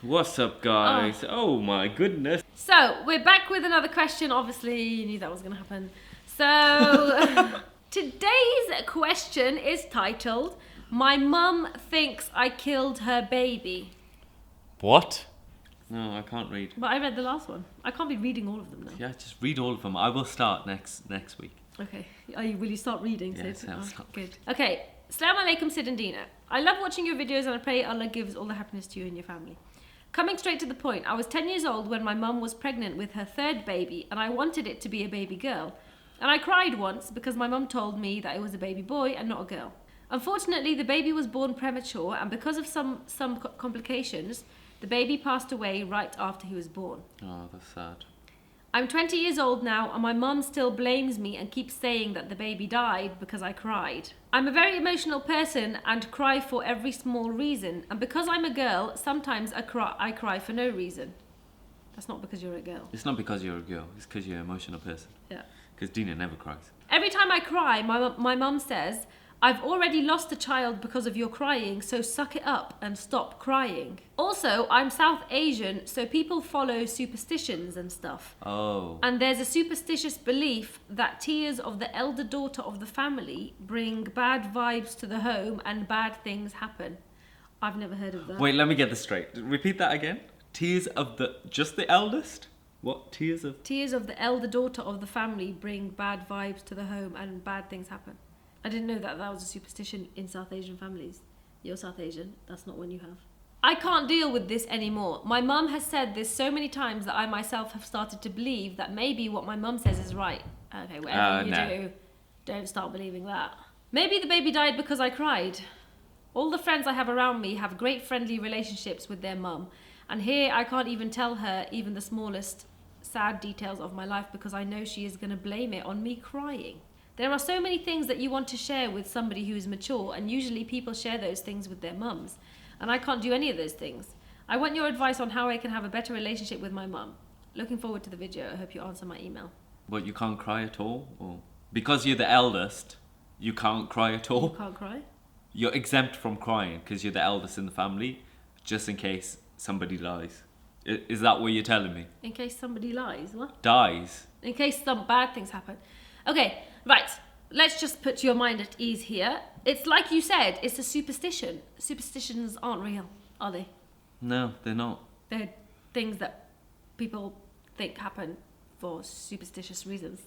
What's up, guys? Oh my goodness. So, we're back with another question. Obviously, you knew that was going to happen. So, today's question is titled, My Mum Thinks I Killed Her Baby. What? No, I can't read. But I read the last one. I can't be reading all of them now. Yeah, just read all of them. I will start next week. Okay. Will you start reading? Yes, I'll Oh, start. good. Okay. Assalamu alaikum, Sid and Dina. I love watching your videos and I pray Allah gives all the happiness to you and your family. Coming straight to the point, I was 10 years old when my mum was pregnant with her third baby and I wanted it to be a baby girl. And I cried once because my mum told me that it was a baby boy and not a girl. Unfortunately, the baby was born premature and because of some complications, the baby passed away right after he was born. Oh, that's sad. I'm 20 years old now and my mum still blames me and keeps saying that the baby died because I cried. I'm a very emotional person and cry for every small reason, and because I'm a girl, sometimes I cry for no reason. That's not because you're a girl. It's not because you're a girl, it's because you're an emotional person. Yeah. Because Dina never cries. Every time I cry, my mum says, I've already lost a child because of your crying, so suck it up and stop crying. Also, I'm South Asian, so people follow superstitions and stuff. Oh. And there's a superstitious belief that tears of the elder daughter of the family bring bad vibes to the home and bad things happen. I've never heard of that. Wait, let me get this straight. Repeat that again. Tears of just the eldest? What? Tears of... Tears of the elder daughter of the family bring bad vibes to the home and bad things happen. I didn't know that was a superstition in South Asian families. You're South Asian, that's not one you have. I can't deal with this anymore. My mum has said this so many times that I myself have started to believe that maybe what my mum says is right. Okay, whatever you do, don't start believing that. Maybe the baby died because I cried. All the friends I have around me have great friendly relationships with their mum. And here I can't even tell her even the smallest sad details of my life because I know she is going to blame it on me crying. There are so many things that you want to share with somebody who is mature, and usually people share those things with their mums. And I can't do any of those things. I want your advice on how I can have a better relationship with my mum. Looking forward to the video. I hope you answer my email. What, you can't cry at all? Or because you're the eldest, you can't cry at all? You can't cry? You're exempt from crying because you're the eldest in the family, just in case somebody dies. Is that what you're telling me? In case somebody lies? What? Dies? In case some bad things happen. Okay, right. Let's just put your mind at ease here. It's like you said, it's a superstition. Superstitions aren't real, are they? No, they're not. They're things that people think happen for superstitious reasons.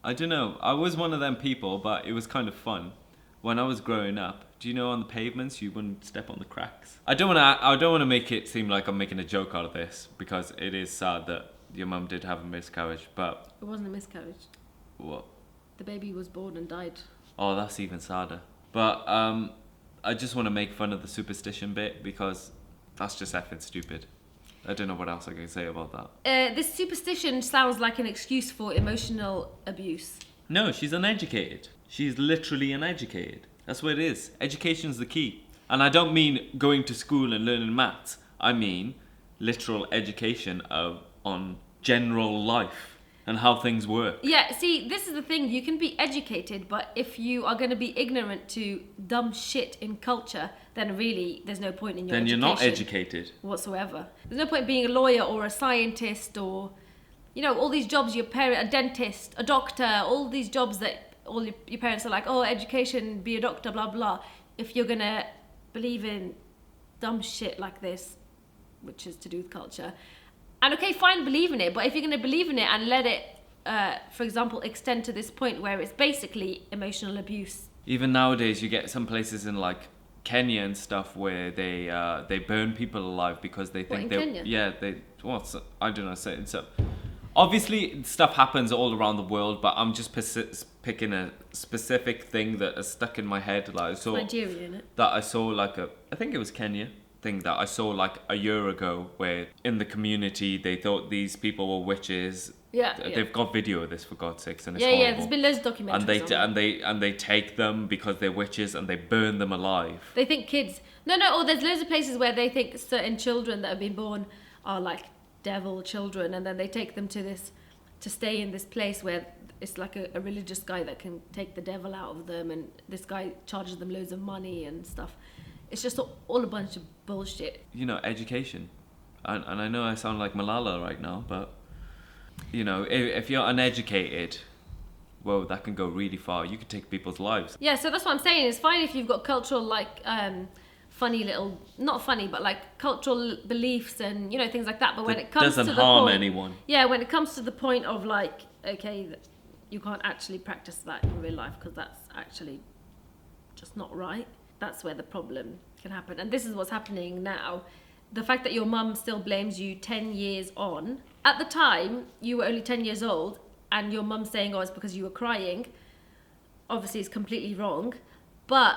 I don't know. I was one of them people, but it was kind of fun. When I was growing up, do you know on the pavements you wouldn't step on the cracks? I don't want to make it seem like I'm making a joke out of this because it is sad that your mum did have a miscarriage, but... It wasn't a miscarriage. What? The baby was born and died. Oh, that's even sadder. But I just want to make fun of the superstition bit because that's just effing stupid. I don't know what else I can say about that. This superstition sounds like an excuse for emotional abuse. No, she's uneducated. She's literally uneducated. That's what it is. Education's the key. And I don't mean going to school and learning maths. I mean literal education on general life and how things work. Yeah, see, this is the thing. You can be educated, but if you are going to be ignorant to dumb shit in culture, then really there's no point in your education. Then you're not educated. Whatsoever. There's no point in being a lawyer or a scientist or, all these jobs your parent, a dentist, a doctor, all these jobs that all your parents are like, oh, education, be a doctor, blah, blah. If you're going to believe in dumb shit like this, which is to do with culture, and okay, fine, believe in it, but if you're going to believe in it and let it, for example, extend to this point where it's basically emotional abuse. Even nowadays, you get some places in like Kenya and stuff where they burn people alive because they think Kenya? Yeah, I don't know. So obviously stuff happens all around the world, but I'm just picking a specific thing that is stuck in my head. Like Nigeria, innit? That I saw I think it was Kenya. Thing that I saw like a year ago where in the community they thought these people were witches. Yeah. They've got video of this for God's sakes and it's horrible. horrible. There's been loads of documentaries and they take them because they're witches and they burn them alive. They think kids or there's loads of places where they think certain children that have been born are like devil children, and then they take them to stay in this place where it's like a religious guy that can take the devil out of them, and this guy charges them loads of money and stuff. It's just all a bunch of bullshit. Education. And I know I sound like Malala right now, but you know, if you're uneducated, well, that can go really far. You could take people's lives. Yeah, so that's what I'm saying. It's fine if you've got cultural, like, funny little, not funny, but like cultural beliefs and, you know, things like that. But when That it comes doesn't to the harm point, anyone. yeah, when it comes to the point of like, okay, you can't actually practice that in real life because that's actually just not right. That's where the problem can happen. And this is what's happening now. The fact that your mum still blames you 10 years on. At the time, you were only 10 years old, and your mum saying, oh, it's because you were crying, obviously is completely wrong. But,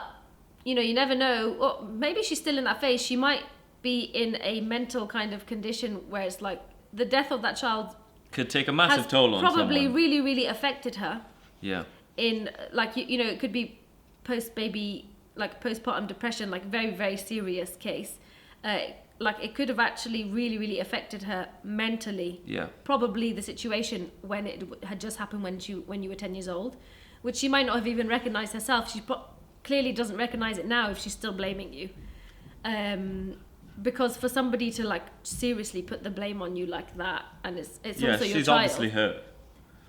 you know, you never know. Or maybe she's still in that phase. She might be in a mental kind of condition where it's like the death of that child Could take a massive has toll on probably someone. really, really affected her. Yeah. In, like, you know, it could be post-baby, like postpartum depression, like very, very serious case. Like it could have actually really, really affected her mentally. Yeah. Probably the situation when it had just happened when you were 10 years old, which she might not have even recognized herself. She clearly doesn't recognize it now if she's still blaming you. Because for somebody to like seriously put the blame on you like that, and it's Yeah, also your she's child. obviously hurt.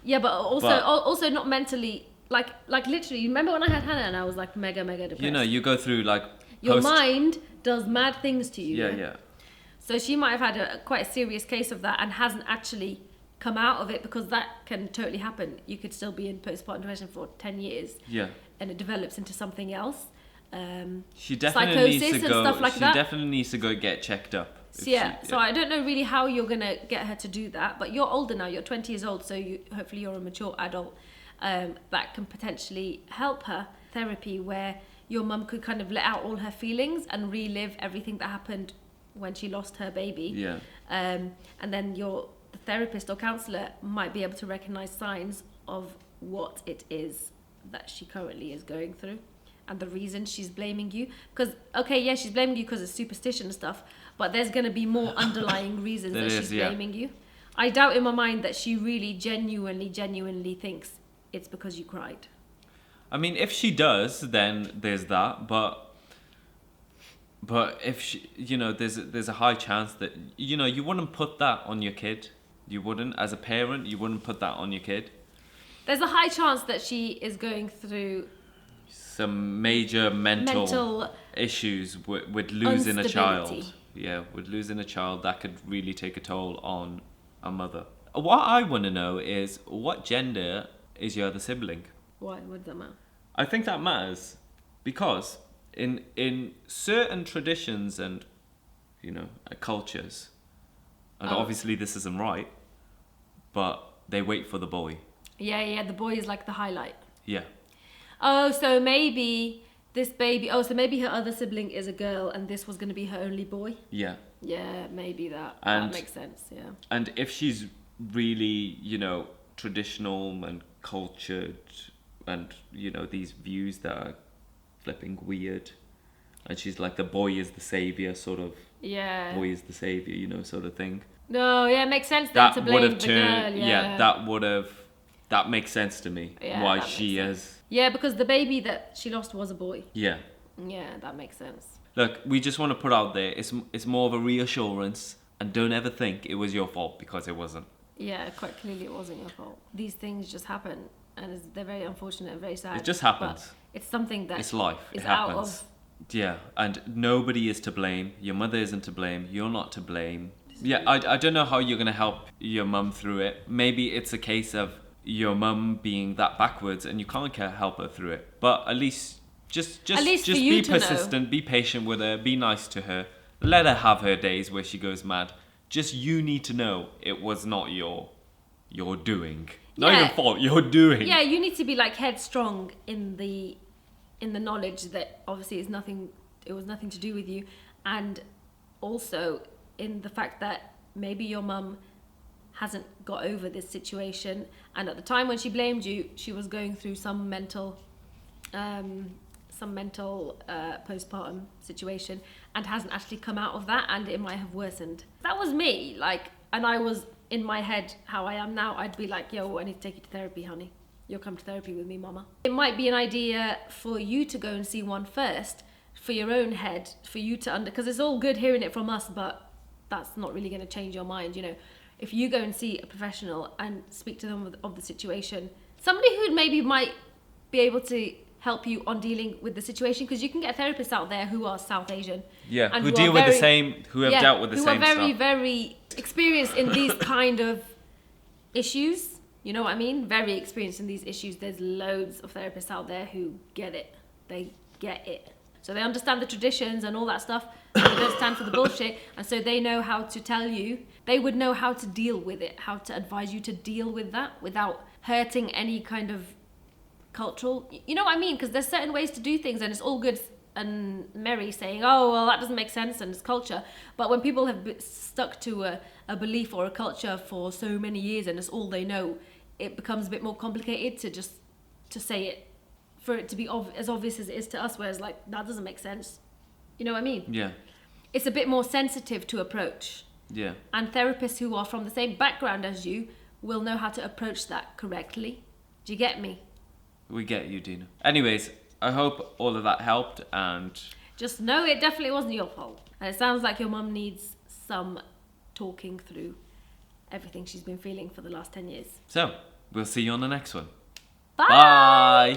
Yeah, but also not mentally. Like literally, you remember when I had Hannah and I was like mega depressed. You know, you go through like your mind does mad things to you. Yeah. So she might have had quite a serious case of that and hasn't actually come out of it, because that can totally happen. You could still be in postpartum depression for 10 years. Yeah. And it develops into something else. She definitely needs to psychosis go. and stuff like she that. definitely needs to go get checked up. So so I don't know really how you're gonna get her to do that. But you're older now. You're 20 years old, so hopefully you're a mature adult. That can potentially help her. Therapy where your mum could kind of let out all her feelings and relive everything that happened when she lost her baby. Yeah. And then the therapist or counsellor might be able to recognise signs of what it is that she currently is going through and the reason she's blaming you. Because, okay, yeah, she's blaming you because of superstition and stuff, but there's going to be more underlying reasons that she's blaming you. I doubt in my mind that she really genuinely thinks it's because you cried. I mean, if she does, then there's that. But if she, you know, there's a high chance that, you know, you wouldn't put that on your kid. You wouldn't, as a parent, you wouldn't put that on your kid. There's a high chance that she is going through some major mental issues with losing a child. Yeah, with losing a child, that could really take a toll on a mother. What I want to know is, what gender is your other sibling? Why? What does that matter? I think that matters because in certain traditions and, you know, cultures, and obviously this isn't right, but they wait for the boy. Yeah, the boy is like the highlight. Yeah. Oh, so maybe this baby... Oh, so maybe her other sibling is a girl and this was going to be her only boy? Yeah. Yeah, maybe that makes sense, yeah. And if she's really, you know, traditional and cultured and, you know, these views that are flipping weird, and she's like, the boy is the savior, sort of. Yeah. Boy is the savior, you know, sort of thing. No, yeah, it makes sense then to blame the girl, that makes sense to me. Yeah, why she is. Yeah, because the baby that she lost was a boy. Yeah. Yeah, that makes sense. Look, we just want to put out there, it's more of a reassurance, and don't ever think it was your fault, because it wasn't. Yeah, quite clearly it wasn't your fault. These things just happen, and they're very unfortunate and very sad. It just happens. But it's something that it's life. Is it happens. out of... Yeah, and nobody is to blame. Your mother isn't to blame. You're not to blame. Yeah, I don't know how you're going to help your mum through it. Maybe it's a case of your mum being that backwards and you can't help her through it. But at least just be persistent, be patient with her, be nice to her. Let her have her days where she goes mad. Just you need to know it was not your doing. Not your fault, your doing. Yeah, you need to be like headstrong in the knowledge that obviously it was nothing to do with you, and also in the fact that maybe your mum hasn't got over this situation, and at the time when she blamed you, she was going through some mental postpartum situation and hasn't actually come out of that, and it might have worsened. That was me, and I was in my head how I am now. I'd be like, yo, I need to take you to therapy, honey. You'll come to therapy with me, mama. It might be an idea for you to go and see one first, for your own head, for you to because it's all good hearing it from us, but that's not really going to change your mind. You know, if you go and see a professional and speak to them of the situation, somebody who maybe might be able to help you on dealing with the situation, because you can get therapists out there who are South Asian. Yeah, and who deal with the same, who have dealt with the same stuff. Who are very, stuff. very experienced in these kind of issues. You know what I mean? Very experienced in these issues. There's loads of therapists out there who get it. They get it. So they understand the traditions and all that stuff. And they don't stand for the bullshit. And so they know how to tell you. They would know how to deal with it, how to advise you to deal with that without hurting any kind of cultural. You know what I mean? Because there's certain ways to do things, and it's all good and merry saying, oh, well, that doesn't make sense and it's culture. But when people have stuck to a belief or a culture for so many years and it's all they know, it becomes a bit more complicated to say it, for it to be as obvious as it is to us, whereas like, that doesn't make sense. You know what I mean? Yeah. It's a bit more sensitive to approach. Yeah. And therapists who are from the same background as you will know how to approach that correctly. Do you get me? We get you, Dina. Anyways, I hope all of that helped, and just know it definitely wasn't your fault. And it sounds like your mum needs some talking through everything she's been feeling for the last 10 years. so we'll see you on the next one. Bye! Bye.